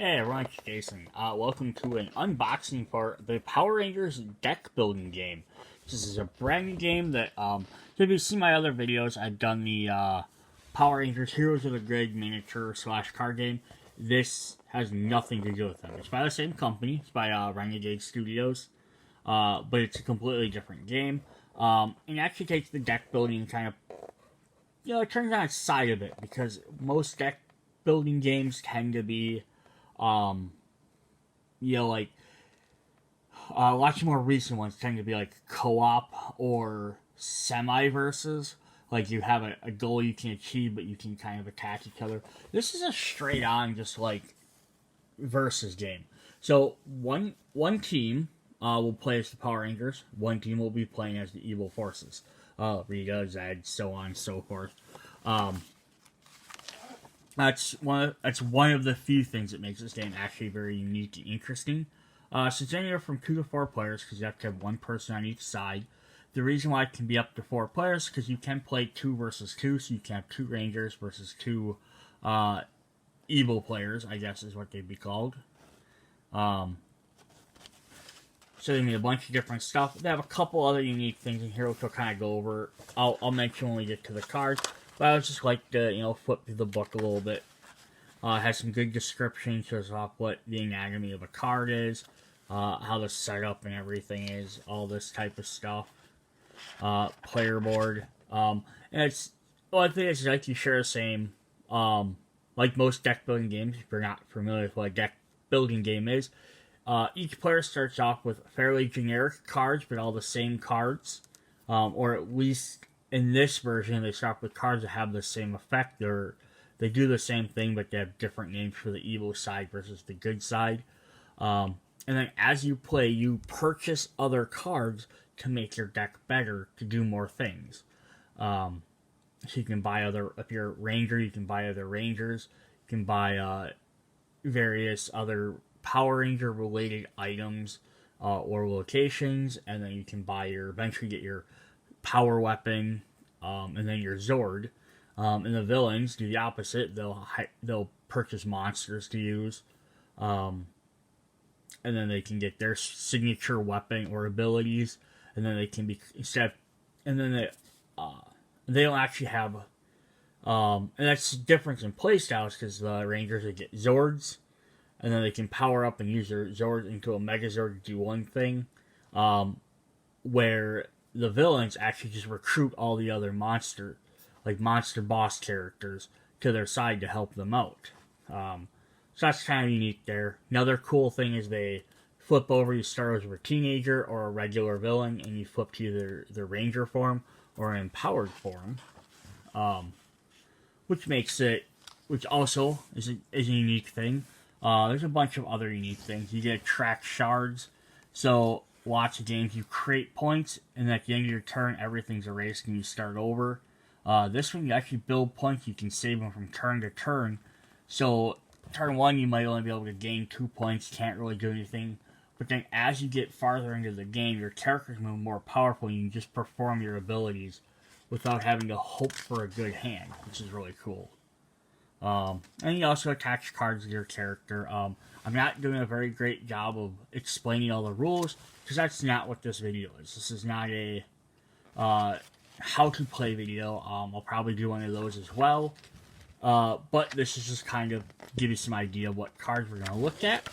Hey everyone, it's Jason. Welcome to an unboxing for the Power Rangers deck building game. This is a brand new game that, if you've seen my other videos, I've done the Power Rangers Heroes of the Grid miniature slash card game. This has nothing to do with them. It's by the same company. It's by Renegade Studios, but it's a completely different game. It actually takes the deck building and kind of, it turns on its side of it because most deck building games tend to be um, like lots more recent ones tend to be like co-op or semi-versus. Like you have a goal you can achieve, but you can kind of attack each other. This is a straight-on just like versus game. So one team will play as the Power Rangers. One team will be playing as the Evil Forces. Rita, Zed, so on and so forth. That's one of the few things that makes this game actually very unique and interesting. So it's anywhere from 2 to 4 players because you have to have one person on each side. The reason why it can be up to 4 players is because you can play 2 versus 2, so you can have 2 Rangers versus 2 evil players, I guess is what they'd be called. So they need a bunch of different stuff. They have a couple other unique things in here which I'll kind of go over. I'll mention when we get to the cards. But I would just like to, flip through the book a little bit. It has some good description, shows off what the anatomy of a card is, how the setup and everything is, all this type of stuff. Player board. And it's, well, I think it's like you share the same, like most deck building games, if you're not familiar with what a deck building game is. Each player starts off with fairly generic cards, but all the same cards. Or at least in this version, they start with cards that have the same effect. They do the same thing, but they have different names for the evil side versus the good side. And then as you play, you purchase other cards to make your deck better, to do more things. So you can buy if you're a ranger, you can buy other rangers. You can buy various other Power Ranger related items or locations, and then you can eventually get your power weapon, and then your Zord. And the villains do the opposite. They'll purchase monsters to use, and then they can get their signature weapon or abilities, and then they can be and then they don't actually have, and that's the difference in playstyles because the Rangers they get Zords, and then they can power up and use their Zord into a Megazord to do one thing, where the villains actually just recruit all the other monster boss characters to their side to help them out. So that's kind of unique there. Another cool thing is they flip over. You start as a teenager or a regular villain, and you flip to either the ranger form or an empowered form, which also is a unique thing. There's a bunch of other unique things. You get track shards. So lots of games you create points, and at the end of your turn, everything's erased and you start over. This one, you actually build points. You can save them from turn to turn. So turn 1, you might only be able to gain 2 points. Can't really do anything. But then as you get farther into the game, your characters move more powerful. You can just perform your abilities without having to hope for a good hand, which is really cool. And you also attach cards to your character. I'm not doing a very great job of explaining all the rules, because that's not what this video is. This is not a how to play video. I'll probably do one of those as well. But this is just kind of give you some idea of what cards we're going to look at.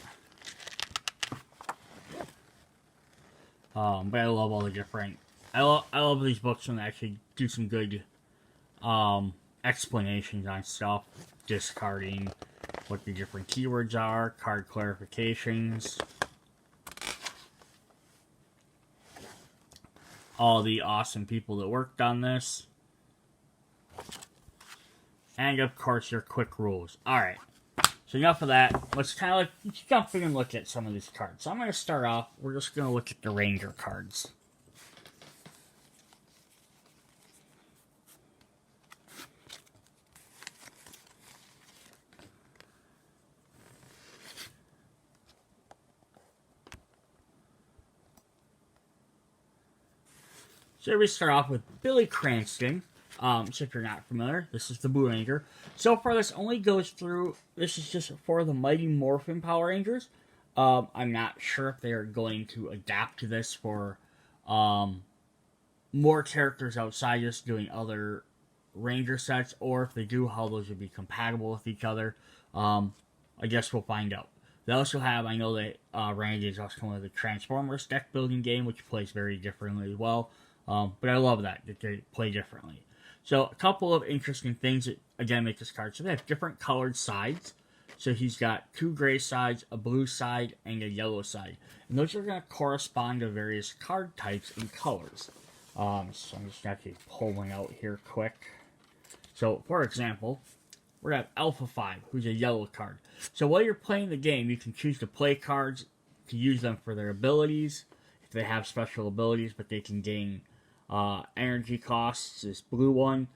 But I love all the different... I love these books when they actually do some good explanations on stuff. Discarding, what the different keywords are, card clarifications, all the awesome people that worked on this, and of course your quick rules. Alright, so enough of that. Let's jump in and look at some of these cards. So I'm going to start off, we're just going to look at the Ranger cards. So we start off with Billy Cranston. So if you're not familiar, this is the Blue Ranger. So far, this only goes through. This is just for the Mighty Morphin Power Rangers. I'm not sure if they are going to adapt to this for more characters outside just doing other Ranger sets, or if they do, how those would be compatible with each other. I guess we'll find out. They also have, I know that Randy also coming with a Transformers deck building game, which plays very differently as well. But I love that they play differently. So a couple of interesting things that, again, make this card. So they have different colored sides. So he's got 2 gray sides, a blue side, and a yellow side. And those are going to correspond to various card types and colors. So I'm just going to pull one out here quick. So, for example, we're going to have Alpha 5, who's a yellow card. So while you're playing the game, you can choose to play cards to use them for their abilities, if they have special abilities, but they can gain energy costs, this blue one,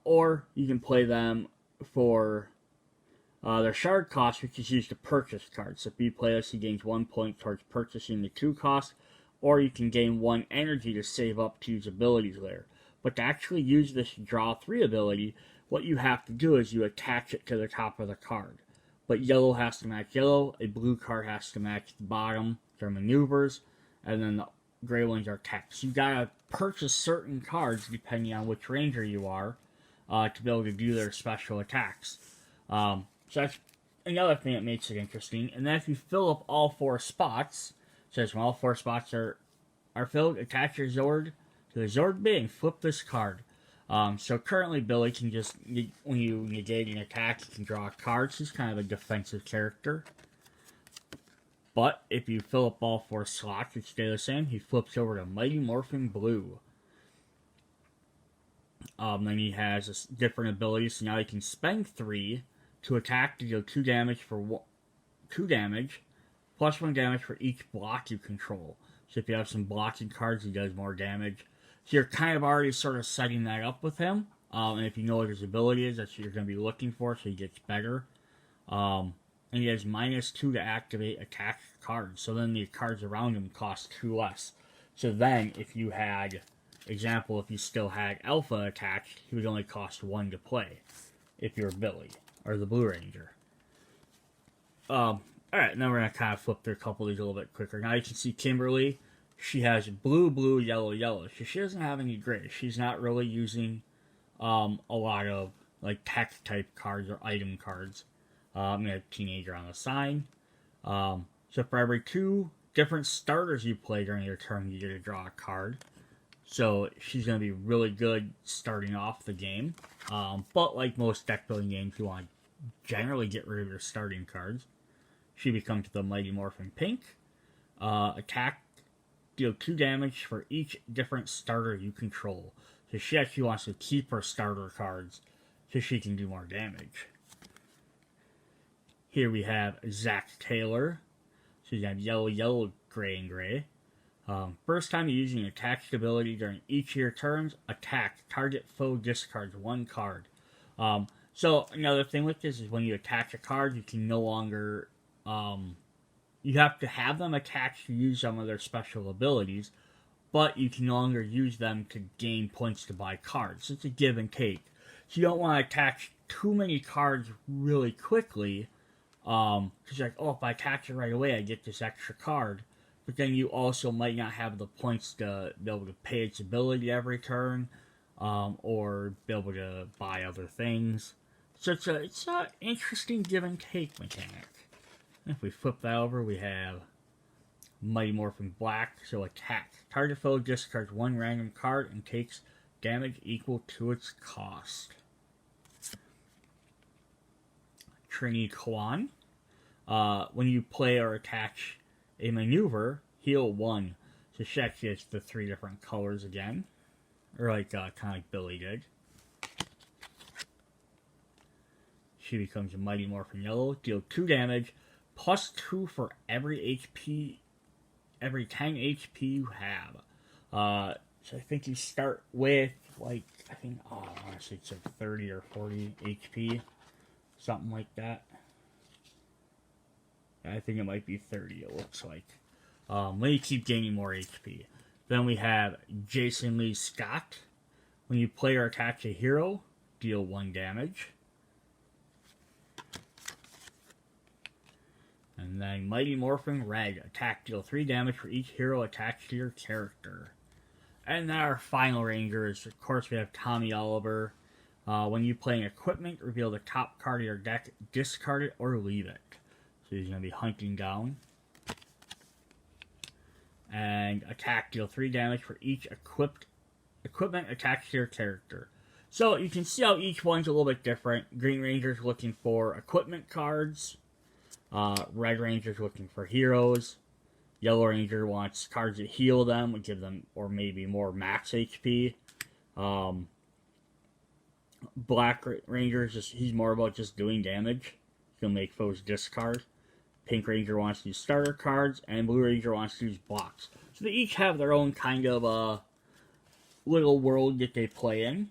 or you can play them for their shard cost, which is used to purchase cards. So if you play this, he gains 1 point towards purchasing the 2 cost, or you can gain 1 energy to save up to use abilities later. But to actually use this draw 3 ability, what you have to do is you attach it to the top of the card. But yellow has to match yellow, a blue card has to match the bottom, their maneuvers, and then the gray ones are text. You gotta purchase certain cards depending on which ranger you are to be able to do their special attacks. So that's another thing that makes it interesting. And then if you fill up all 4 spots, says when all 4 spots are filled, attach your Zord to the Zord B and flip this card. So currently Billy can just, when you negate an attack, you can draw cards. He's kind of a defensive character. But if you fill up all 4 slots, which stay the same, he flips over to Mighty Morphin Blue. Then he has different abilities, so now he can spend 3 to attack to deal 2 damage for 2 damage, plus 1 damage for each block you control. So if you have some blocking cards, he does more damage. So you're kind of already sort of setting that up with him. And if you know what his ability is, that's what you're going to be looking for, so he gets better. And he has -2 to activate attack cards. So then the cards around him cost 2 less. So then, if you had, example, if you still had Alpha attached, he would only cost 1 to play. If you're Billy, or the Blue Ranger. Alright, now we're going to kind of flip through a couple of these a little bit quicker. Now you can see Kimberly. She has blue, blue, yellow, yellow. So she doesn't have any gray. She's not really using a lot of like tech type cards or item cards. I'm going to have Teenager on the side. So for every 2 different starters you play during your turn, you get to draw a card. So she's going to be really good starting off the game. But like most deck building games, you want to generally get rid of your starting cards. She becomes the Mighty Morphin Pink. Attack, deal 2 damage for each different starter you control. So she actually wants to keep her starter cards so she can do more damage. Here we have Zach Taylor. So you have yellow, yellow, gray, and gray. First time you're using attached ability during each of your turns, attack. Target foe discards 1 card. So another thing with this is when you attach a card, you can no longer... you have to have them attached to use some of their special abilities, but you can no longer use them to gain points to buy cards. It's a give and take. So you don't want to attach too many cards really quickly, because you're like, oh, if I attach it right away, I get this extra card. But then you also might not have the points to be able to pay its ability every turn, or be able to buy other things. So it's a interesting give and take mechanic. If we flip that over, we have Mighty Morphin Black, so attack. Target foe discards 1 random card and takes damage equal to its cost. Trini Kwan. When you play or attach a maneuver, heal 1. So she actually gets the 3 different colors again. Or like, kind of like Billy did. She becomes a Mighty Morphin Yellow. Deal 2 damage. Plus 2 for every 10 HP you have. So I think you start with, like, I want to say it's like 30 or 40 HP. Something like that. I think it might be 30, it looks like. When you keep gaining more HP. Then we have Jason Lee Scott. When you play or attach a hero, deal 1 damage. And then Mighty Morphin Red, attack, deal 3 damage for each hero attached to your character. And then our final ranger is, of course, we have Tommy Oliver. When you play an equipment, reveal the top card of your deck, discard it, or leave it. So he's going to be hunting down. And attack, deal 3 damage for each equipment attached to your character. So you can see how each one's a little bit different. Green Ranger's looking for equipment cards. Red Ranger's looking for heroes. Yellow Ranger wants cards that heal them, would give them, or maybe more max HP. Black Ranger, he's more about just doing damage. He'll make foes discard. Pink Ranger wants to use starter cards, and Blue Ranger wants to use blocks. So they each have their own kind of little world that they play in.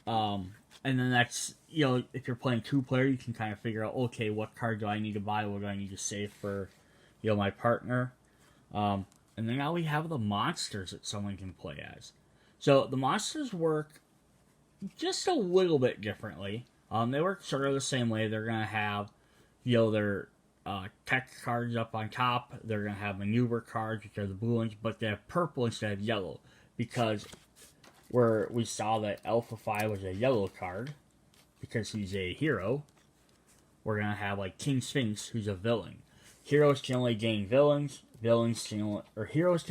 And then that's, if you're playing 2-player, you can kind of figure out, okay, what card do I need to buy? What do I need to save for, my partner? And then now we have the monsters that someone can play as. So the monsters work just a little bit differently. They work sort of the same way. They're going to have, their tech cards up on top. They're going to have maneuver cards, which are the blue ones, but they have purple instead of yellow. Because where we saw that Alpha 5 was a yellow card, because he's a hero, we're going to have like King Sphinx, who's a villain. Heroes can only gain villains. Heroes can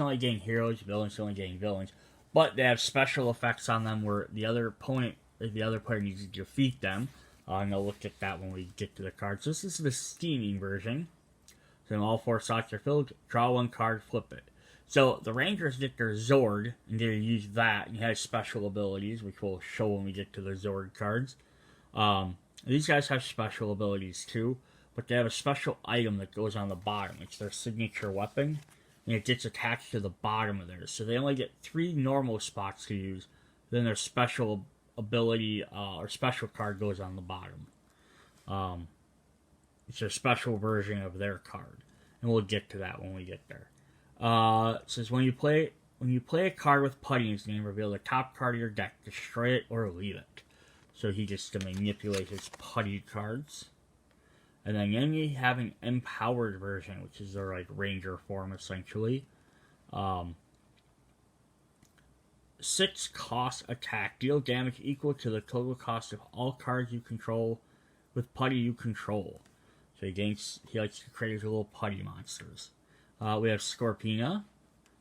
only gain heroes. Villains can only gain villains. But they have special effects on them where the other opponent, or the other player needs to defeat them. And I'll look at that when we get to the cards. So this is the steaming version. So all 4 slots are filled. Draw 1 card, flip it. So the Rangers get their Zord, and they use that, and he has special abilities, which we'll show when we get to the Zord cards. These guys have special abilities too, but they have a special item that goes on the bottom. It's their signature weapon, and it gets attached to the bottom of theirs. So they only get 3 normal spots to use, then their special ability or special card goes on the bottom. It's a special version of their card, and we'll get to that when we get there. It says when you play a card with putty in its name, reveal the top card of your deck, destroy it or leave it. So he gets to manipulate his putty cards. And then you have an empowered version, which is their like ranger form essentially. 6 cost attack, deal damage equal to the total cost of all cards you control with putty you control. So he likes to create his little putty monsters. We have Scorpina.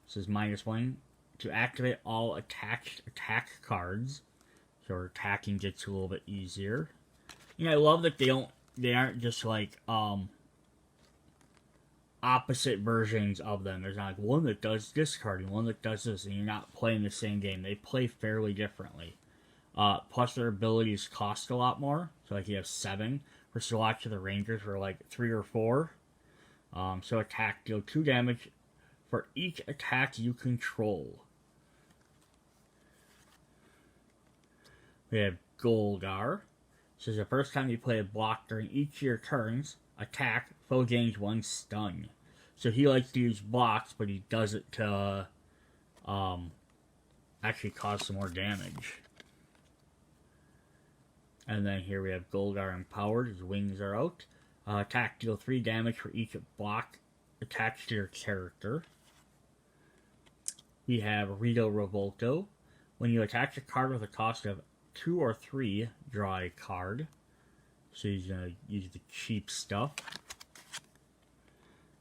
This is -1 to activate all attached attack cards. So attacking gets a little bit easier. I love that they aren't just like opposite versions of them. There's not like one that does discarding, one that does this, and you're not playing the same game. They play fairly differently. Plus their abilities cost a lot more. So like you have 7 versus lots of the Rangers were like 3 or 4. So attack, deal 2 damage for each attack you control. We have Golgar. Says the first time you play a block during each of your turns, attack, foe gains 1 stun. So he likes to use blocks, but he does it to actually cause some more damage. And then here we have Golgar Empowered. His wings are out. Attack, deal 3 damage for each block attached to your character. We have Rito Revolto. When you attach a card with a cost of 2 or 3, draw a card. So he's going to use the cheap stuff.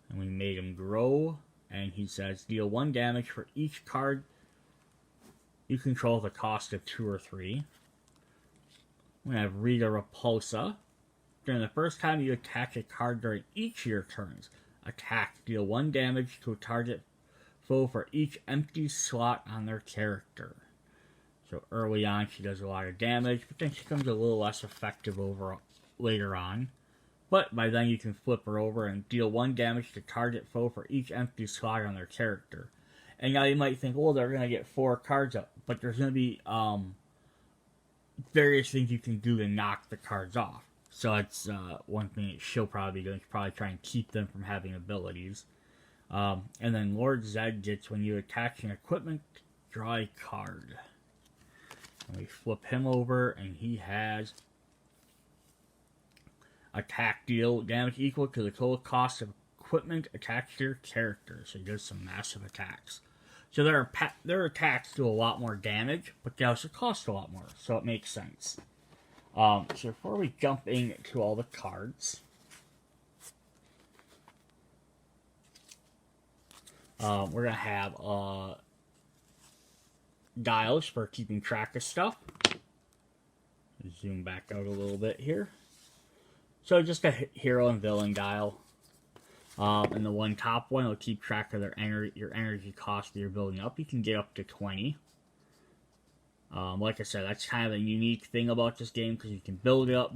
And we made him grow. And he says, deal 1 damage for each card you control with a cost of 2 or 3. We have Rita Repulsa. During the first time you attach a card during each of your turns, attack, deal 1 damage to a target foe for each empty slot on their character. So early on she does a lot of damage, but then she becomes a little less effective later on. But by then you can flip her over and deal 1 damage to target foe for each empty slot on their character. And now you might think, well, they're going to get 4 cards up, but there's going to be various things you can do to knock the cards off. So that's one thing that she'll probably be doing. She'll probably try and keep them from having abilities. And then Lord Zed gets, when you attach an equipment, draw a card. And we flip him over, and he has attack deal damage equal to the total cost of equipment attached to your character. So he does some massive attacks. So their attacks do a lot more damage, but they also cost a lot more. So it makes sense. So before we jump into all the cards, we're going to have dials for keeping track of stuff. Zoom back out a little bit here. So just a hero and villain dial. And the one top one will keep track of your energy cost that you're building up. You can get up to 20. Like I said, that's kind of a unique thing about this game because you can build it up,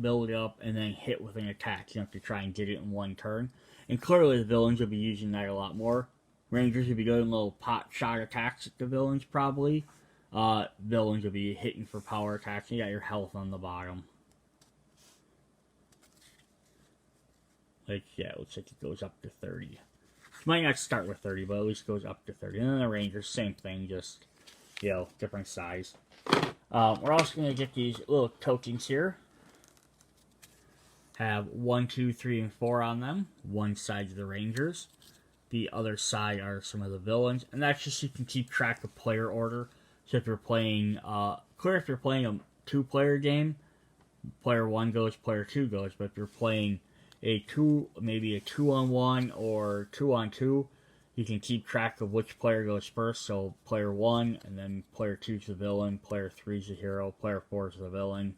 and then hit with an attack. You don't have to try and get it in one turn. And clearly the villains will be using that a lot more. Rangers will be doing little pot shot attacks at the villains probably. Villains will be hitting for power attacks. You got your health on the bottom. Like, yeah, it looks like it goes up to 30. You might not start with 30, but at least goes up to 30. And then the Rangers, same thing, just, different size. We're also going to get these little tokens here. Have 1, 2, 3, and 4 on them. One side of the Rangers. The other side are some of the villains. And that's just so you can keep track of player order. So if you're playing, if you're playing a 2-player game, player 1 goes, player 2 goes. But if you're playing maybe a 2-on-1 or 2-on-2, you can keep track of which player goes first. So player 1, and then player 2 is the villain, player 3 is the hero, player 4 is the villain.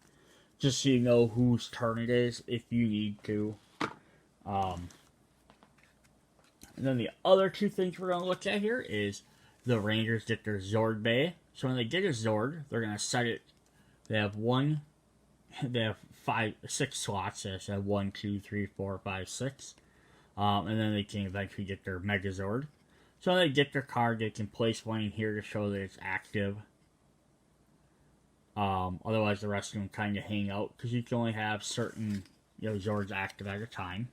Just so you know whose turn it is if you need to. And then the other two things we're going to look at here is the Rangers get their Zord Bay. So when they get a Zord, they're going to set it. They have 6 slots. So they have 1, 2, 3, 4, 5, 6. And then they can eventually get their Megazord. So when they get their card, they can place one in here to show that it's active. Otherwise, the rest of them kind of hang out because you can only have certain Zords active at a time.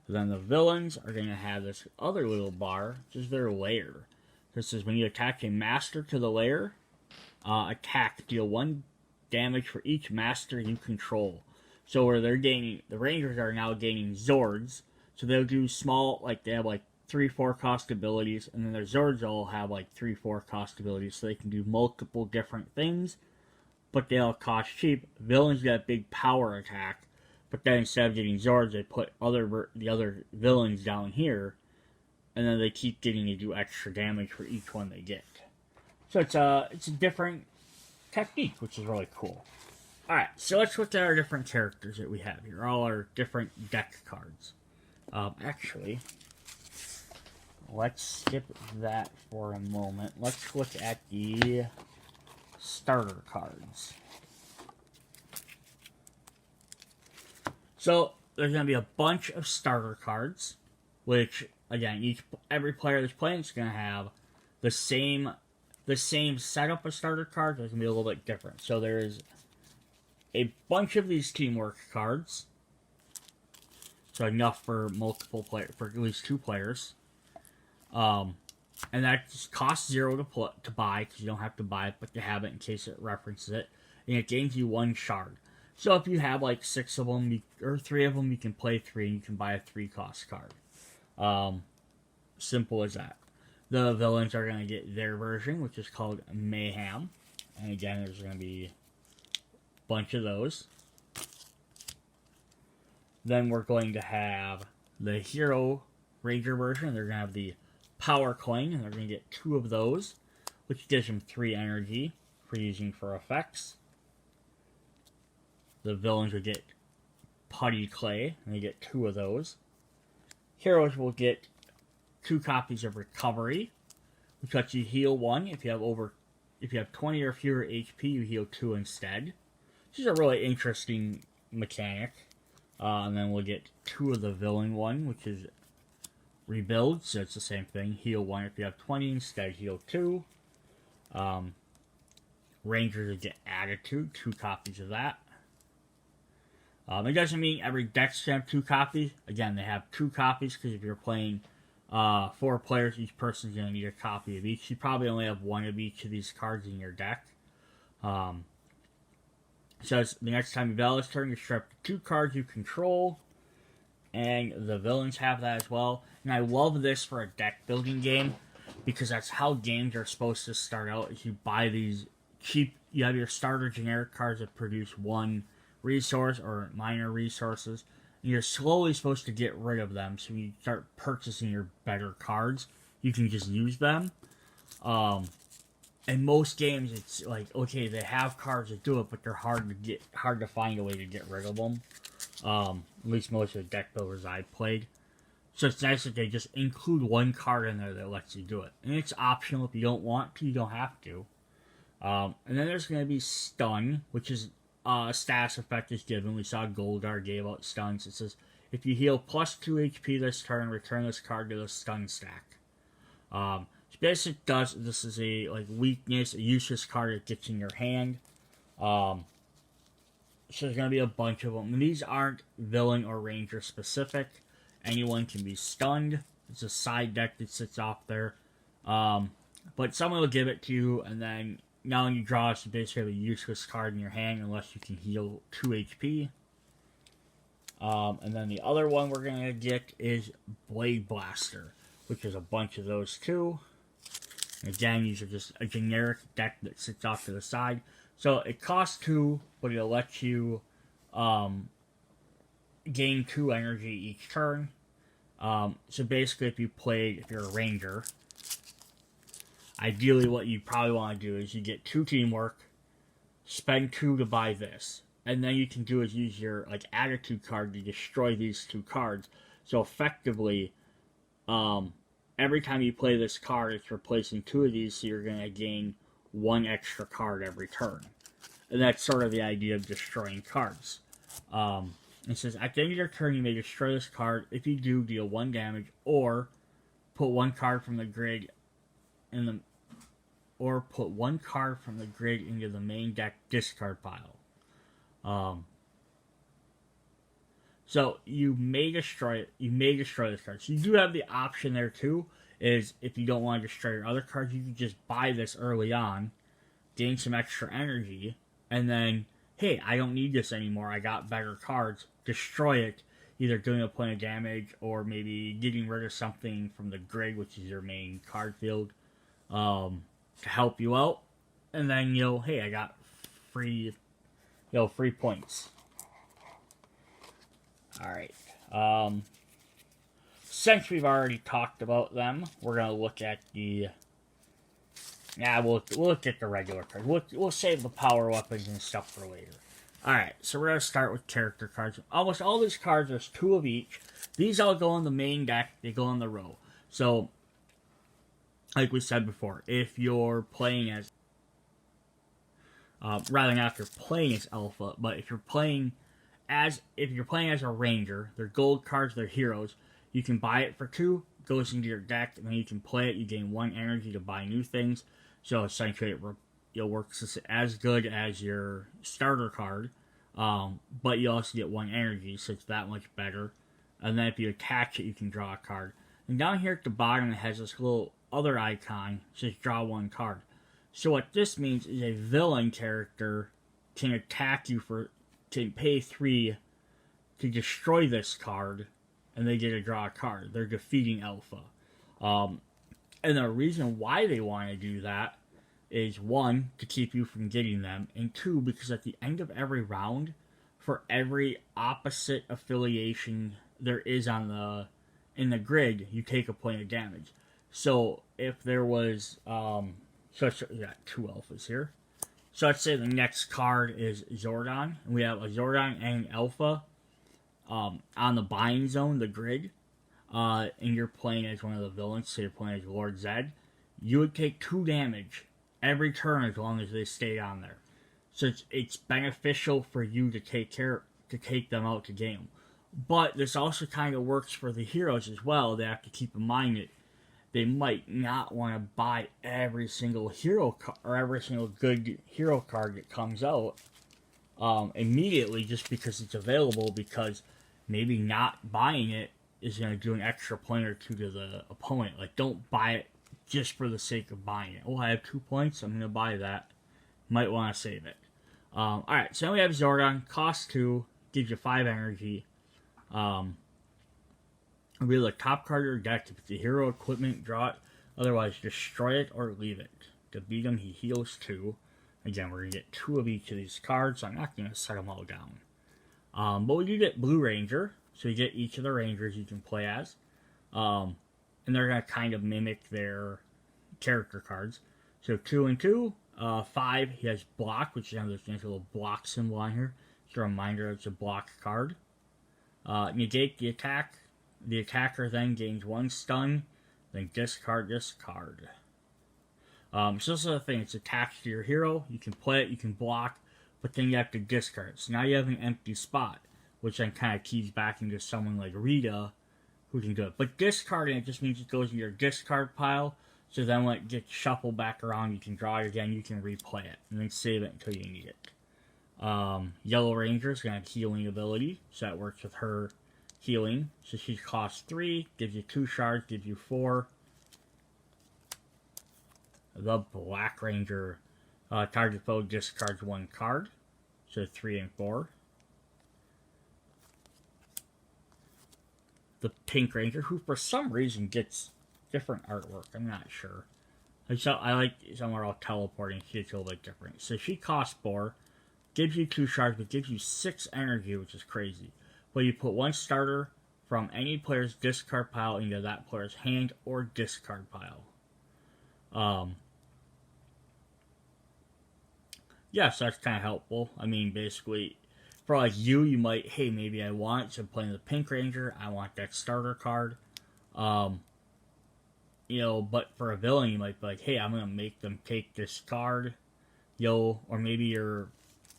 Then the villains are going to have this other little bar, which is their lair. This is when you attach a master to the lair, attack, deal 1 damage for each master you control. So where they're gaining, the Rangers are now gaining Zords, so they'll do small, they have 3-4 cost abilities, and then their Zords all have 3-4 cost abilities, so they can do multiple different things, but they all cost cheap. Villains got a big power attack, but then instead of getting Zords, they put the other villains down here, and then they keep getting to do extra damage for each one they get. So it's a different technique, which is really cool. Alright, so let's look at our different characters that we have here. All our different deck cards. Actually, let's skip that for a moment. Let's look at the starter cards. So, there's going to be a bunch of starter cards, which, again, every player that's playing is going to have the same setup of starter cards. It's going to be a little bit different. So there's a bunch of these teamwork cards. So enough for multiple players, for at least 2 players. And that just costs 0 to buy, because you don't have to buy it, but you have it in case it references it. And it gains you 1 shard. So if you have 6 of them, or 3 of them, you can play 3, and you can buy a 3-cost card. Simple as that. The villains are going to get their version, which is called Mayhem. And again, there's going to be a bunch of those. Then we're going to have the Hero Ranger version. They're going to have the Power Coin, and they're going to get 2 of those, which gives them 3 energy for using for effects. The villains will get Putty Clay, and they get 2 of those. Heroes will get 2 copies of Recovery, which lets you heal 1. If you have 20 or fewer HP, you heal 2 instead. This is a really interesting mechanic. And then we'll get 2 of the villain one, which is Rebuild, so it's the same thing. Heal 1 if you have 20, instead heal 2. Rangers will get Attitude, 2 copies of that. It doesn't mean every deck's going to have 2 copies. Again, they have 2 copies because if you're playing 4 players, each person's going to need a copy of each. You probably only have 1 of each of these cards in your deck. It says the next time you battle this turn, you strip 2 cards you control, and the villains have that as well. And I love this for a deck building game because that's how games are supposed to start out. Is you buy these cheap, you have your starter generic cards that produce 1 resource or minor resources. And you're slowly supposed to get rid of them, so when you start purchasing your better cards, you can just use them. In most games, it's like, okay, they have cards that do it, but they're hard to find a way to get rid of them. At least most of the deck builders I've played. So it's nice that they just include 1 card in there that lets you do it. And it's optional. If you don't want to, you don't have to. And then there's going to be Stun, which is a status effect is given. We saw Goldar gave out stuns. It says, if you heal plus 2 HP this turn, return this card to the stun stack. So basically this is a weakness, a useless card that gets in your hand. So there's going to be a bunch of them. And these aren't villain or ranger specific. Anyone can be stunned. It's a side deck that sits off there. But someone will give it to you, and then now when you draw, it's basically a useless card in your hand unless you can heal 2 HP. And then the other one we're going to get is Blade Blaster, which is a bunch of those too. And again, these are just a generic deck that sits off to the side. So it costs 2, but it'll let you gain 2 energy each turn. So basically, if you're a ranger, ideally what you probably want to do is you get 2 teamwork, spend 2 to buy this, and then you can do is use your attitude card to destroy these 2 cards. So effectively, every time you play this card, it's replacing 2 of these, so you're going to gain 1 extra card every turn. And that's sort of the idea of destroying cards. It says, at the end of your turn, you may destroy this card. If you do, deal 1 damage, or put 1 card from the grid into the main deck discard pile. So you may destroy it. You may destroy this card. So you do have the option there too. Is if you don't want to destroy your other cards, you can just buy this early on, gain some extra energy, and then, hey, I don't need this anymore. I got better cards. Destroy it, either doing a point of damage or maybe getting rid of something from the grid, which is your main card field, to help you out. And then hey, I got free points. All right. Since we've already talked about them, we're gonna look at the. We'll look at the regular cards. We'll save the power weapons and stuff for later. Alright, so we're going to start with character cards. Almost all these cards, there's 2 of each. These all go in the main deck. They go in the row. So, like we said before, if you're playing as... rather not if you're playing as Alpha, but if you're playing as a Ranger, they're gold cards, they're heroes. You can buy it for 2, goes into your deck, and then you can play it. You gain 1 energy to buy new things. So essentially it works as good as your starter card, but you also get 1 energy, so it's that much better. And then if you attach it, you can draw a card. And down here at the bottom, it has this little other icon, it says draw 1 card. So what this means is a villain character can attack you can pay 3 to destroy this card, and they get to draw a card. They're defeating Alpha. And the reason why they want to do that is 1, to keep you from getting them, and 2, because at the end of every round, for every opposite affiliation there is in the grid, you take a point of damage. So if there was, we got 2 alphas here. So let's say the next card is Zordon, and we have a Zordon and an alpha on the buying zone, the grid, and you're playing as one of the villains, so you're playing as Lord Zed, you would take 2 damage every turn as long as they stay on there. So it's beneficial for you to take them out to game. But this also kind of works for the heroes as well. They have to keep in mind that they might not want to buy every single hero or every single good hero card that comes out immediately just because it's available, because maybe not buying it is going to do an extra point or 2 to the opponent. Don't buy it just for the sake of buying it. Oh, I have 2 points, I'm going to buy that. Might want to save it. Alright, so then we have Zordon, cost 2, gives you 5 energy. Reveal the top card of your deck. If it's a hero equipment, draw it. Otherwise, destroy it or leave it. To beat him, he heals 2. Again, we're going to get 2 of each of these cards, so I'm not going to set them all down. But we do get Blue Ranger, so you get each of the Rangers you can play as. And they're going to kind of mimic their character cards. So 2 and 2. 5, he has block, which is another little block symbol on here. It's a reminder it's a block card. Negate the attack. The attacker then gains 1 stun, then discard this card. So this is the thing, it's attached to your hero. You can play it, you can block, but then you have to discard it. So now you have an empty spot, which then kind of keys back into someone like Rita, who can do it. But discarding it just means it goes in your discard pile, so then when it gets shuffled back around, you can draw it again, you can replay it, and then save it until you need it. Yellow Ranger is going to have healing ability, so that works with her healing. So she costs 3, gives you 2 shards, gives you 4. The Black Ranger, target foe discards 1 card, so 3 and 4. The Pink Ranger, who for some reason gets different artwork, I'm not sure. I like somewhere all teleporting, she's a little bit different. So she costs 4, gives you 2 shards, but gives you 6 energy, which is crazy. But you put 1 starter from any player's discard pile into that player's hand or discard pile. Yeah, so that's kind of helpful. I mean, basically, for like you might, hey, maybe I want, so playing the Pink Ranger, I want that starter card. You know, but for a villain, you might be like, hey, I'm going to make them take this card. Or maybe your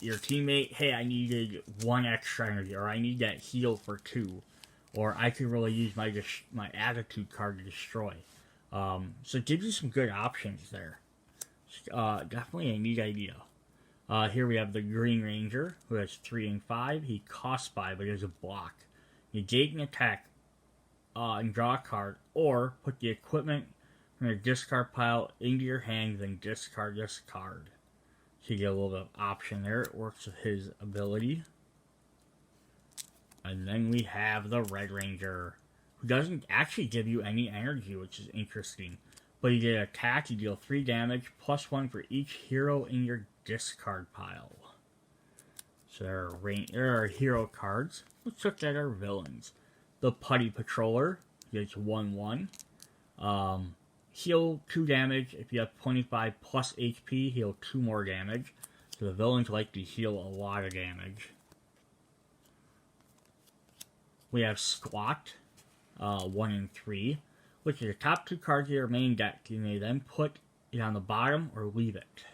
teammate, hey, I needed 1 extra energy, or I need that heal for 2. Or I could really use my attitude card to destroy. So it gives you some good options there. Definitely a neat idea. Here we have the Green Ranger, who has 3 and 5. He costs 5, but he has a block. Negate an attack and draw a card, or put the equipment from your discard pile into your hand, then discard this card. So you get a little bit of option there. It works with his ability. And then we have the Red Ranger, who doesn't actually give you any energy, which is interesting. But you get attack, you deal 3 damage, plus 1 for each hero in your discard pile. So there are hero cards. Let's look at our villains. The Putty Patroller gets 1/1. Heal 2 damage. If you have 25 plus HP, heal 2 more damage. So the villains like to heal a lot of damage. We have Squat, 1 and 3, which is the top 2 cards of your main deck. You may then put it on the bottom or leave it.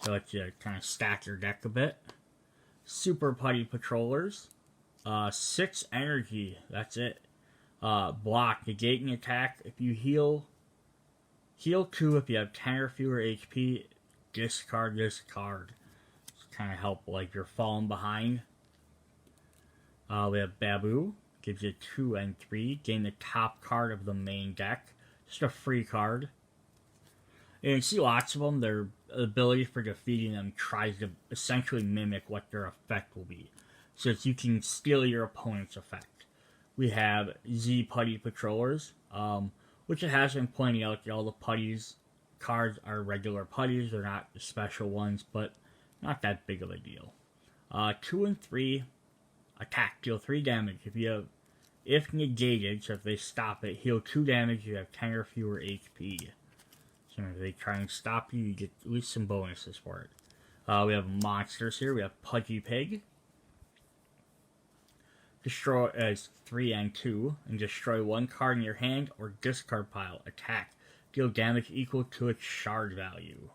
So it's you kind of stack your deck a bit. Super Putty Patrollers, 6 energy, that's it. Block, negating attack. If you heal 2 if you have 10 or fewer HP, discard this card. It's kind of helpful, like you're falling behind. We have Babu, gives you 2 and 3. Gain the top card of the main deck. Just a free card. And you see lots of them, their ability for defeating them tries to essentially mimic what their effect will be. So that you can steal your opponent's effect. We have Z Putty Patrollers, which it has been pointing out that all the putties cards are regular putties. They're not the special ones, but not that big of a deal. 2 and 3. Attack, deal 3 damage. If negated, so if they stop it, heal 2 damage, you have 10 or fewer HP. So if they try and stop you, you get at least some bonuses for it. We have monsters here. We have Pudgy Pig. Destroy as 3 and 2, and destroy 1 card in your hand or discard pile. Attack, deal damage equal to its shard value.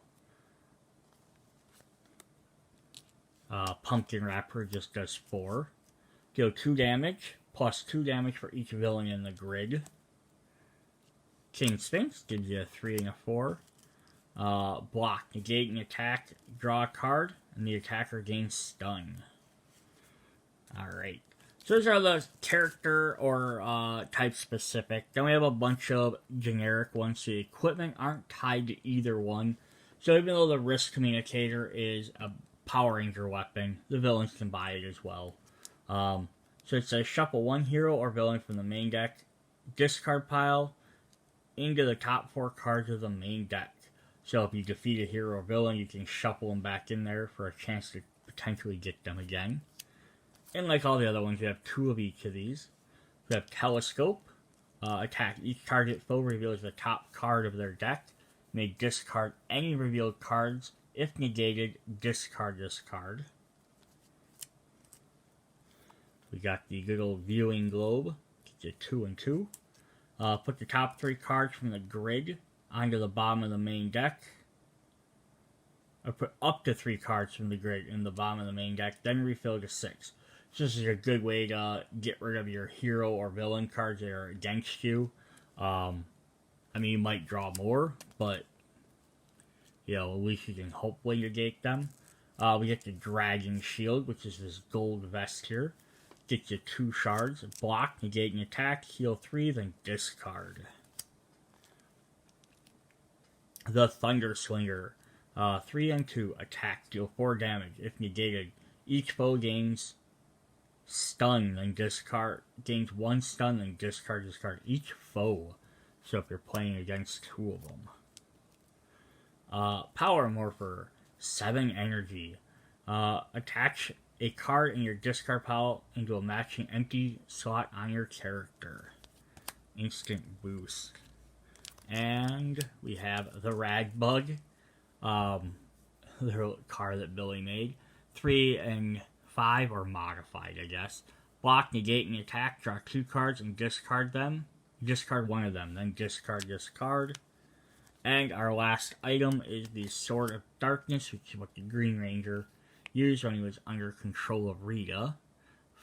Pumpkin Wrapper just does 4. Deal 2 damage, plus 2 damage for each villain in the grid. King Sphinx gives you a 3 and a 4. Block, negate an attack, draw a card, and the attacker gains stun. Alright. So those are the character or type specific. Then we have a bunch of generic ones. So the equipment aren't tied to either one. So even though the Risk Communicator is Power Ranger weapon. The villains can buy it as well. So it says shuffle one hero or villain from the main deck, discard pile, into the top 4 cards of the main deck. So if you defeat a hero or villain, you can shuffle them back in there for a chance to potentially get them again. And like all the other ones, we have 2 of each of these. We have Telescope. Attack each target foe reveals the top card of their deck. May discard any revealed cards. If negated, discard this card. We got the good old viewing globe. Get you 2 and 2. Put the top 3 cards from the grid onto the bottom of the main deck. Or put up to 3 cards from the grid in the bottom of the main deck, then refill to 6. So this is a good way to get rid of your hero or villain cards that are against you. I mean, you might draw more, but at least you can hopefully negate them. We get the Dragon Shield, which is this gold vest here. Get you 2 shards, block, negate an attack, heal 3, then discard. The Thunder Slinger, 3 and 2, attack, deal 4 damage. If negated, each foe gains stun, then discard, gains 1 stun, then discard each foe. So if you're playing against 2 of them. Power Morpher, 7 energy. Attach a card in your discard pile into a matching empty slot on your character. Instant boost. And we have the Rag Bug, the card that Billy made. 3 and 5, or modified, I guess. Block, negate, and attack. Draw 2 cards and discard them. Discard 1 of them, then discard this card. And our last item is the Sword of Darkness, which is what the Green Ranger used when he was under control of Rita.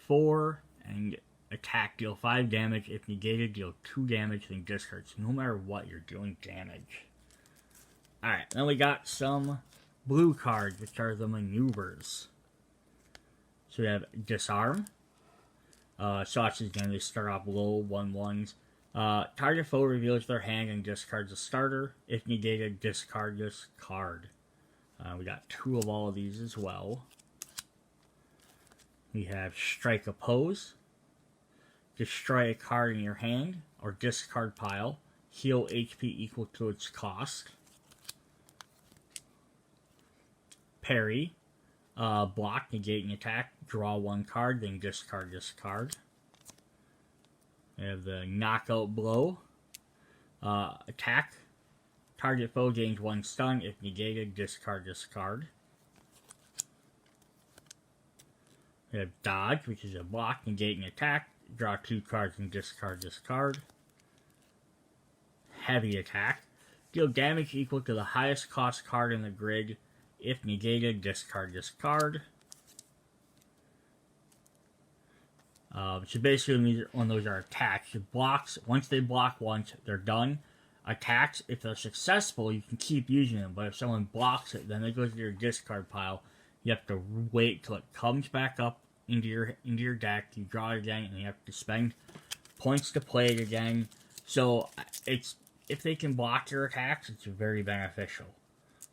4 and attack, deal 5 damage. If negated, deal 2 damage, then discard. So no matter what, you're doing damage. Alright, then we got some blue cards, which are the maneuvers. So we have Disarm. Sausage game, they start off low, 1/1s. Target foe reveals their hand and discards a starter. If negated, discard this card. We got 2 of all of these as well. We have Strike Oppose. Destroy a card in your hand or discard pile. Heal HP equal to its cost. Parry. Block, negate an attack. Draw 1 card, then discard this card. We have the Knockout Blow. Attack. Target foe gains 1 stun. If negated, discard this card. We have Dodge, which is a block, negate an attack. Draw 2 cards and discard this card. Heavy Attack. Deal damage equal to the highest cost card in the grid. If negated, discard this card. So basically, when those are attacks, blocks, once they block once, they're done. Attacks, if they're successful, you can keep using them. But if someone blocks it, then it goes to your discard pile. You have to wait till it comes back up into your deck. You draw it again, and you have to spend points to play it again. So if they can block your attacks, it's very beneficial.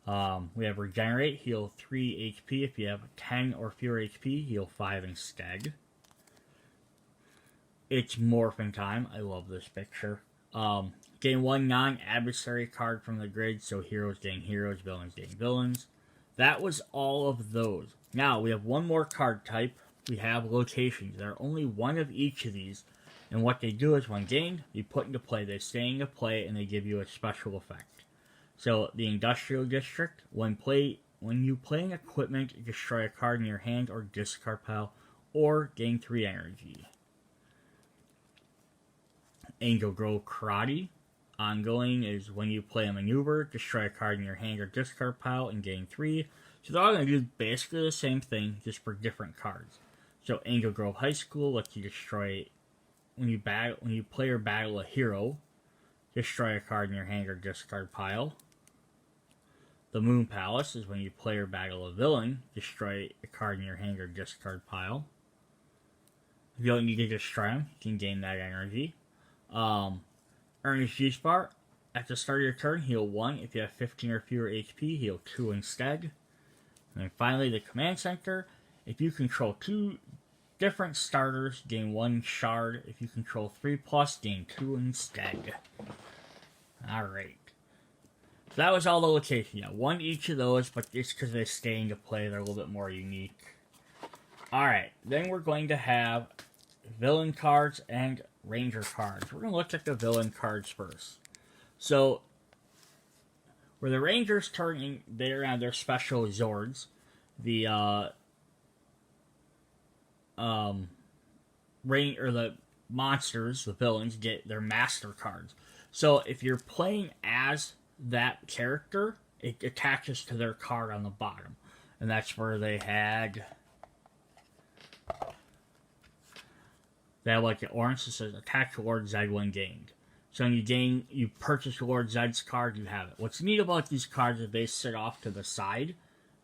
We have Regenerate, heal 3 HP. If you have 10 or fewer HP, heal 5 instead. It's Morphin Time. I love this picture. Gain 1 non-adversary card from the grid, so heroes gain heroes, villains gain villains. That was all of those. Now, we have one more card type. We have locations. There are only 1 of each of these, and what they do is, when gained, you put into play. They stay into play, and they give you a special effect. So, the Industrial District, when you play an equipment, destroy a card in your hand or discard pile, or gain 3 energy. Angel Grove Karate. Ongoing is when you play a maneuver, destroy a card in your hand or discard pile and gain 3. So they're all going to do basically the same thing, just for different cards. So Angel Grove High School lets you destroy, when you play or battle a hero, destroy a card in your hand or discard pile. The Moon Palace is when you play or battle a villain, destroy a card in your hand or discard pile. If you don't need to destroy them, you can gain that energy. Earnest Juice Bar. At the start of your turn, heal 1. If you have 15 or fewer HP, heal 2 instead. And then finally, the command center. If you control 2 different starters, gain 1 shard. If you control 3+, gain 2 instead. Alright. So that was all the locations. Yeah, 1 each of those, but just because they stay into play, they're a little bit more unique. Alright, then we're going to have villain cards and ranger cards. We're going to look at the villain cards first. So, where the rangers turn, they're on their special Zords. The the monsters, the villains, get their master cards. So if you're playing as that character, it attaches to their card on the bottom. And that's where they had like the orange that says attack Lord Zed when gained. So when you purchase Lord Zed's card, you have it. What's neat about these cards is they sit off to the side,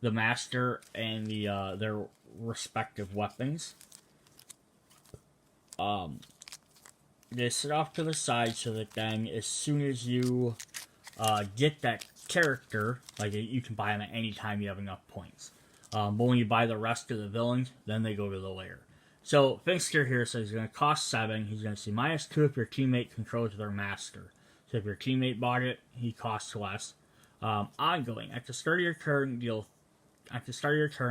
the master and the their respective weapons. They sit off to the side so that then as soon as you get that character, like you can buy them at any time you have enough points. But when you buy the rest of the villains, then they go to the lair. So Finster here says he's going to cost 7. He's going to see -2 if your teammate controls their master. So if your teammate bought it, he costs less. Ongoing. At the start of your turn,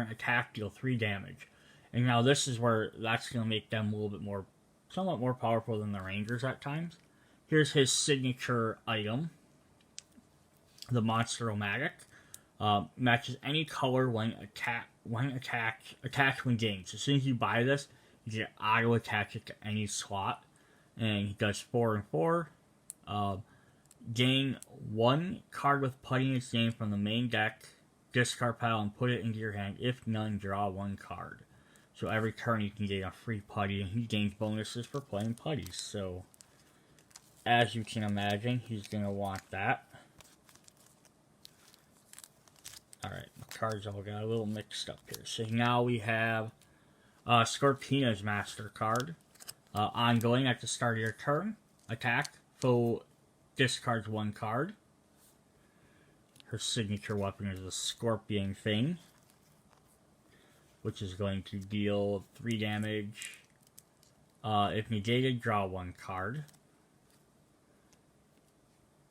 attack, deal 3 damage. And now this is where that's going to make them a little bit more, somewhat more powerful than the Rangers at times. Here's his signature item, the Monster-O-Matic. Matches any color when attached when gained. So as soon as you buy this, you can auto attach it to any slot. And he does 4 and 4. Gain 1 card with putty in its name from the main deck, discard pile, and put it into your hand. If none, draw 1 card. So every turn you can gain a free putty, and he gains bonuses for playing putties. So, as you can imagine, he's going to want that. Alright, the cards all got a little mixed up here. So now we have Scorpina's Master card. Ongoing at the start of your turn. Attack. Foe discards 1 card. Her signature weapon is the Scorpion Thing, which is going to deal 3 damage. If negated, draw 1 card.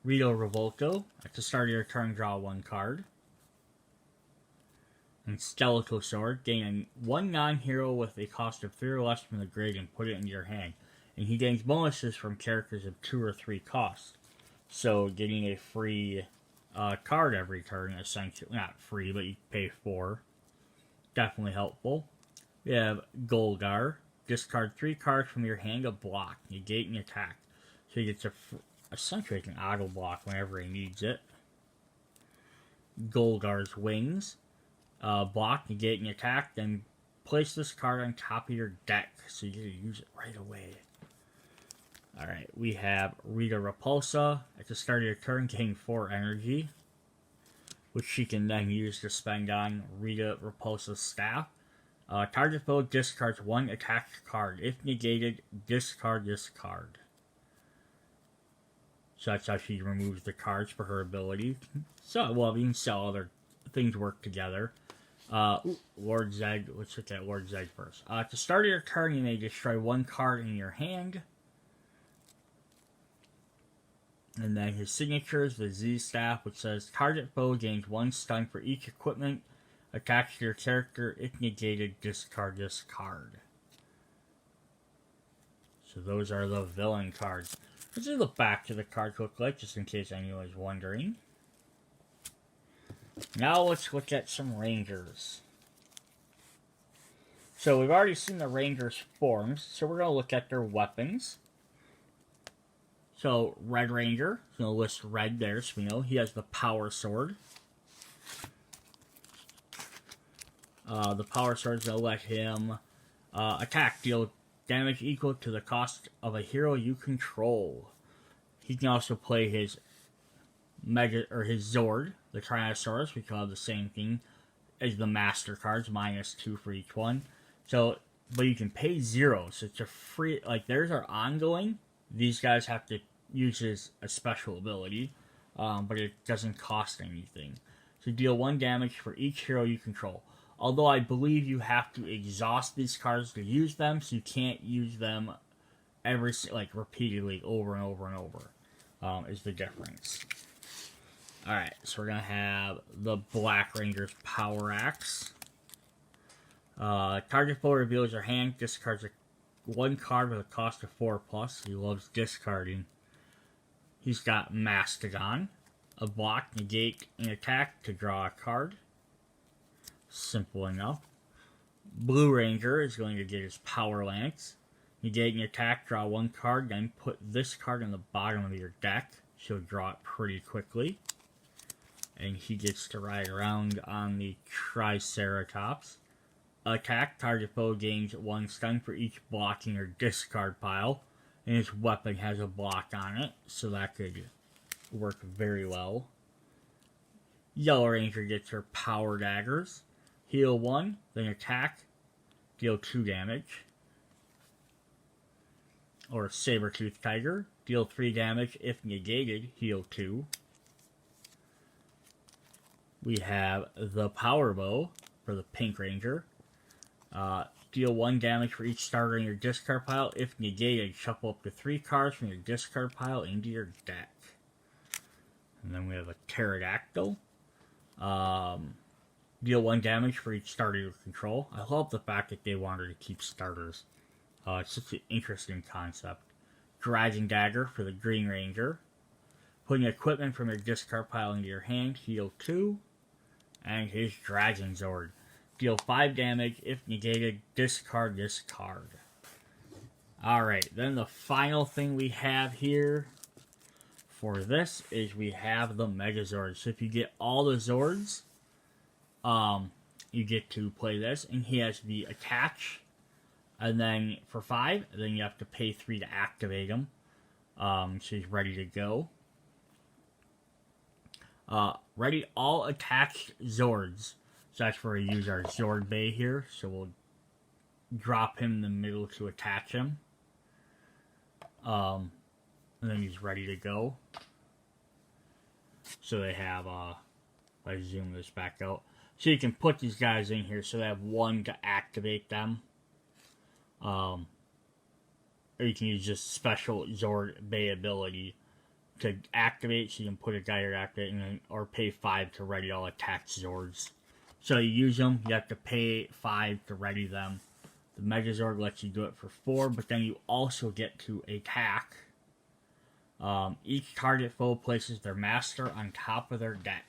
Rito Revolto. At the start of your turn, draw 1 card. And Skeletal Sword. Gain 1 non-hero with a cost of 3 or less from the grid and put it into your hand. And he gains bonuses from characters of 2 or 3 costs. So getting a free card every turn, essentially. Not free, but you pay 4. Definitely helpful. We have Golgar. Discard 3 cards from your hand to block. Negate and attack. So he gets essentially an auto block whenever he needs it. Golgar's Wings. Block, negate, and attack. Then place this card on top of your deck. So you get to use it right away. Alright, we have Rita Repulsa. At the start of your turn, gain 4 energy, which she can then use to spend on Rita Repulsa's staff. Target foe discards 1 attack card. If negated, discard this card. So that's how she removes the cards for her ability. So, well, you can sell other things work together. Lord Zed, let's look at Lord Zed first. At the start of your turn, you may destroy 1 card in your hand. And then his signature is the Z Staff, which says target foe gains 1 stun for each equipment attached to your character. If negated, discard this card. So those are the villain cards. Let's see the back of the card look like, just in case anyone was wondering. Now let's look at some Rangers. So we've already seen the Rangers' forms, so we're going to look at their weapons. So, Red Ranger, going to list red there, so we know he has the Power Sword. The Power Sword is going to let him attack, deal damage equal to the cost of a hero you control. He can also play his his Zord, the Tyrannosaurus, we call it the same thing as the Master cards, -2 for each one. So, but you can pay 0, so it's a free, like there's our ongoing. These guys have to use a special ability, but it doesn't cost anything. to deal 1 damage for each hero you control. Although I believe you have to exhaust these cards to use them, so you can't use them repeatedly over and over and over, is the difference. Alright, so we're going to have the Black Ranger's Power Axe. Target foe reveals your hand, discards 1 card with a cost of 4+. He loves discarding. He's got Mastodon, a block, negate, and attack to draw a card. Simple enough. Blue Ranger is going to get his Power Lance. Negate an attack, draw 1 card, then put this card on the bottom of your deck. She'll draw it pretty quickly. And he gets to ride around on the Triceratops. Attack, target foe gains 1 stun for each blocking or discard pile. And his weapon has a block on it, so that could work very well. Yellow Ranger gets her Power Daggers. Heal 1, then attack, deal 2 damage. Or Saber-Tooth Tiger, deal 3 damage. If negated, heal 2. We have the Power Bow for the Pink Ranger. Deal 1 damage for each starter in your discard pile. If negated, shuffle up to 3 cards from your discard pile into your deck. And then we have a Pterodactyl. Deal 1 damage for each starter you control. I love the fact that they wanted to keep starters. It's such an interesting concept. Dragon Dagger for the Green Ranger. Putting equipment from your discard pile into your hand, heal 2. And his Dragon Zord. Deal 5 damage. If negated, discard this card. Alright, then the final thing we have here for this is we have the Megazord. So if you get all the Zords, you get to play this. And he has the attach. And then for 5, then you have to pay 3 to activate him. So he's ready to go. Ready all attached Zords. So that's where we use our Zord Bay here. So we'll drop him in the middle to attach him. And then he's ready to go. So they have, if I zoom this back out. So you can put these guys in here so they have 1 to activate them. Or you can use just special Zord Bay ability to activate, so you can put a guy to activate, and then, or pay 5 to ready all attached Zords. So you use them, you have to pay 5 to ready them. The Megazord lets you do it for 4, but then you also get to attack. Each target foe places their master on top of their deck.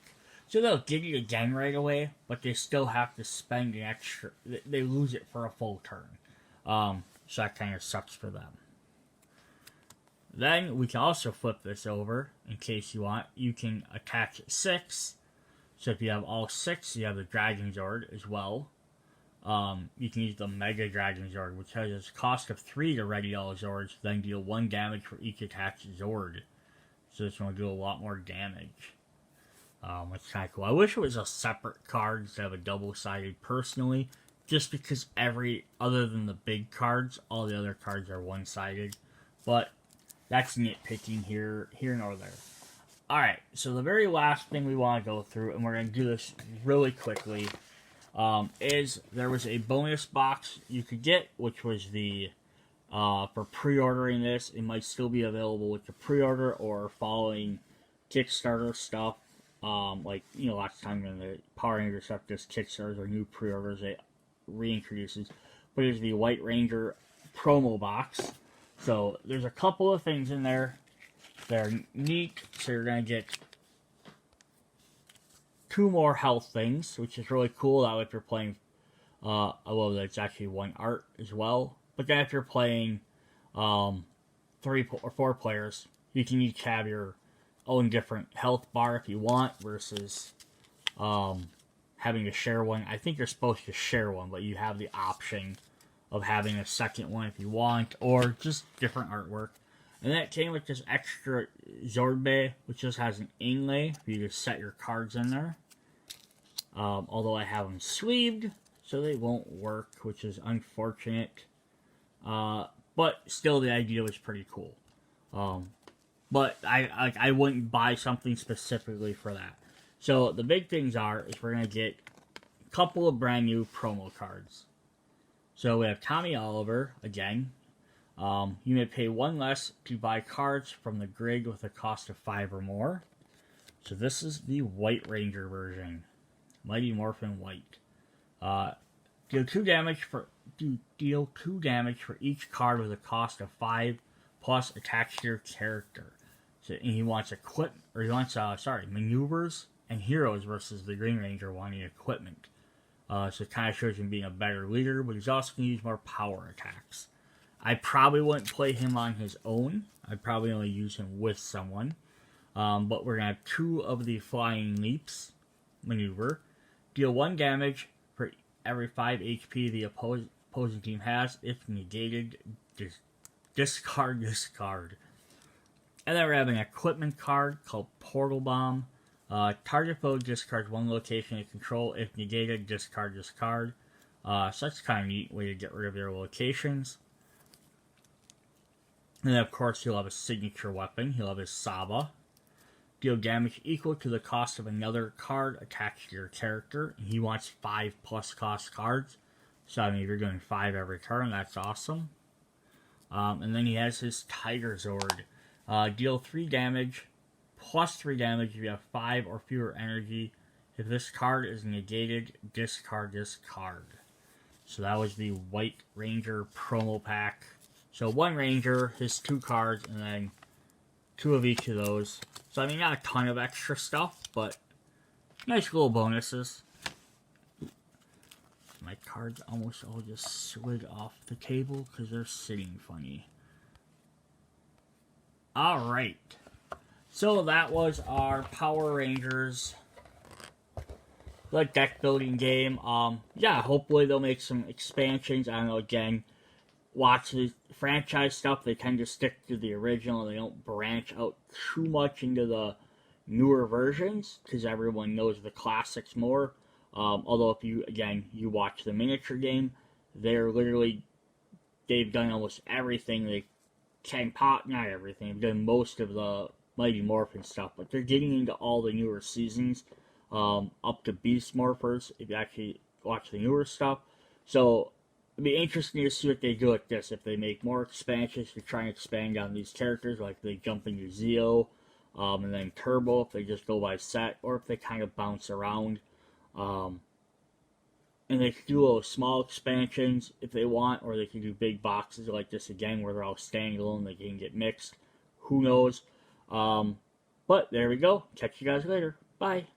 So they'll give you again right away, but they still have to spend an extra, they lose it for a full turn. So that kind of sucks for them. Then we can also flip this over in case you want. You can attach 6. So if you have all 6, you have the Dragon Zord as well. You can use the Mega Dragon Zord, which has its cost of 3 to ready all Zords, then deal 1 damage for each attached Zord. So this one will do a lot more damage. It's kind of cool. I wish it was a separate card instead of a double-sided personally, just because other than the big cards, all the other cards are one-sided. But that's nitpicking here and over there. Alright, so the very last thing we want to go through, and we're going to do this really quickly, is there was a bonus box you could get, which was the, for pre-ordering this. It might still be available with the pre-order or following Kickstarter stuff. Like, you know, last time in the Power Ranger stuff, this Kickstarters or new pre-orders, it reintroduces. But it's the White Ranger promo box. So there's a couple of things in there that are neat. So you're going to get 2 more health things, which is really cool. That way if you're playing, I love that it's actually 1 art as well. But then if you're playing 3 or 4 players, you can each have your own different health bar if you want, versus having to share one. I think you're supposed to share one, but you have the option of having a second one if you want, or just different artwork. And then it came with this extra Zord Bay, which just has an inlay for you to set your cards in there. Although I have them sleeved, so they won't work, which is unfortunate. But still, the idea was pretty cool. But I wouldn't buy something specifically for that. So the big things is we're going to get a couple of brand new promo cards. So we have Tommy Oliver, again. You may pay 1 less to buy cards from the grid with a cost of 5 or more. So this is the White Ranger version. Mighty Morphin White. Deal 2 damage for each card with a cost of 5 plus attached to your character. So and he wants maneuvers and heroes versus the Green Ranger wanting equipment. So it kind of shows him being a better leader, but he's also going to use more power attacks. I probably wouldn't play him on his own. I'd probably only use him with someone. But we're going to have 2 of the Flying Leaps maneuver. Deal 1 damage for every 5 HP the opposing team has. If negated, discard this card. And then we're having an equipment card called Portal Bomb. Target foe discards 1 location in control. If negated, discard this card. So that's kind of a neat way to get rid of their locations. And then, of course, he'll have a signature weapon. He'll have his Saba. Deal damage equal to the cost of another card attached to your character. And he wants 5 plus cost cards. So, I mean, if you're doing 5 every turn, that's awesome. And then he has his Tiger Zord. Deal 3 damage, plus 3 damage if you have 5 or fewer energy. If this card is negated, discard this card. So that was the White Ranger promo pack. So 1 Ranger, his 2 cards, and then 2 of each of those. So I mean, not a ton of extra stuff, but nice little bonuses. My cards almost all just slid off the table because they're sitting funny. Alright. So that was our Power Rangers deck building game. Yeah, hopefully they'll make some expansions. I don't know, again, watch the franchise stuff. They tend to stick to the original and they don't branch out too much into the newer versions because everyone knows the classics more. Although if you watch the miniature game, they've done almost everything they can not everything, they've done most of the Mighty Morphin stuff, but they're getting into all the newer seasons, up to Beast Morphers, if you actually watch the newer stuff. So it'd be interesting to see what they do with this, if they make more expansions to try and expand on these characters, like they jump into Zeo, and then Turbo, if they just go by set, or if they kind of bounce around. And they could do little small expansions if they want, or they could do big boxes like this again, where they're all standalone, they can get mixed. Who knows? But there we go. Catch you guys later. Bye.